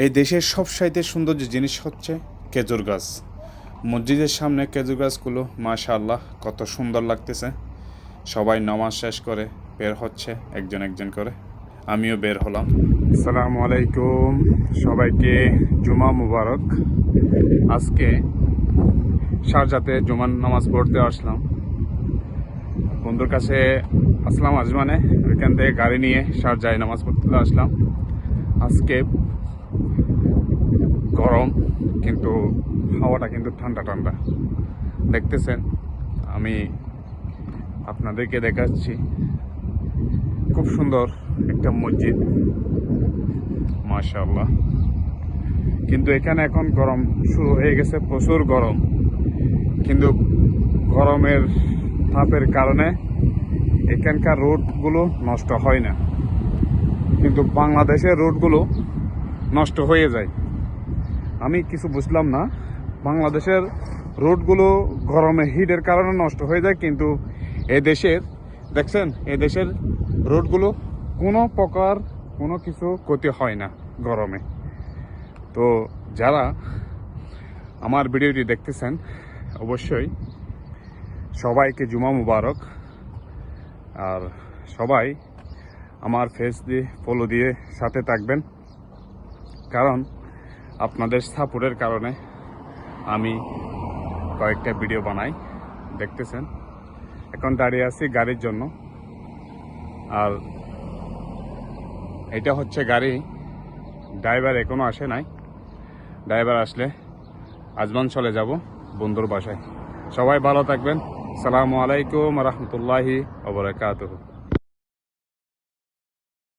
এই দেশের সবচাইতে সুন্দর যে জিনিস হচ্ছে খেজুর গাছ। মসজিদের সামনে খেজুর গাছগুলো মাশাআল্লাহ কত সুন্দর লাগতেছে। সবাই নামাজ শেষ করে বের হচ্ছে একজন একজন করে, আমিও বের হলাম। আসসালামু আলাইকুম, সবাইকে জুমা মুবারক। আজকে শারজাতে জুমার নামাজ পড়তে আসলাম। বন্ধুর কাছে আসলাম আজমানে, ওইখান থেকে গাড়ি নিয়ে শারজায় নামাজ পড়তে আসলাম। আজকে গরম, কিন্তু হাওয়াটা কিন্তু ঠান্ডা ঠান্ডা দেখতেছেন। আমি আপনাদেরকে দেখাচ্ছি, খুব সুন্দর একটা মসজিদ মাশাআল্লাহ। কিন্তু এখানে এখন গরম শুরু হয়ে গেছে, প্রচুর গরম। কিন্তু গরমের তাপের কারণে এখানকার রোডগুলো নষ্ট হয় না, কিন্তু বাংলাদেশের রোডগুলো নষ্ট হয়ে যায়। আমি কিছু বুঝলাম না, বাংলাদেশের রোডগুলো গরমে হিটের কারণে নষ্ট হয়ে যায়, কিন্তু এদেশের দেখছেন, এদেশের রোডগুলো কোনো প্রকার কোনো কিছু ক্ষতি হয় না গরমে। তো যারা আমার ভিডিওটি দেখতেছেন অবশ্যই সবাইকে জুমা মুবারক। আর সবাই আমার ফেস দিয়ে ফলো দিয়ে সাথে থাকবেন, কারণ আপনাদের সাপোর্টের কারণে আমি কয়েকটা ভিডিও বানাই। দেখতেছেন এখন দাঁড়িয়ে আছি গাড়ির জন্য। আর এটা হচ্ছে গাড়ি, ড্রাইভার এখনো আসে নাই। ড্রাইভার আসলে আজমান চলে যাব বন্ধুর বাসায়। সবাই ভালো থাকবেন। আসসালামু আলাইকুম রহমতুল্লাহি ওয়া বারাকাতুহু।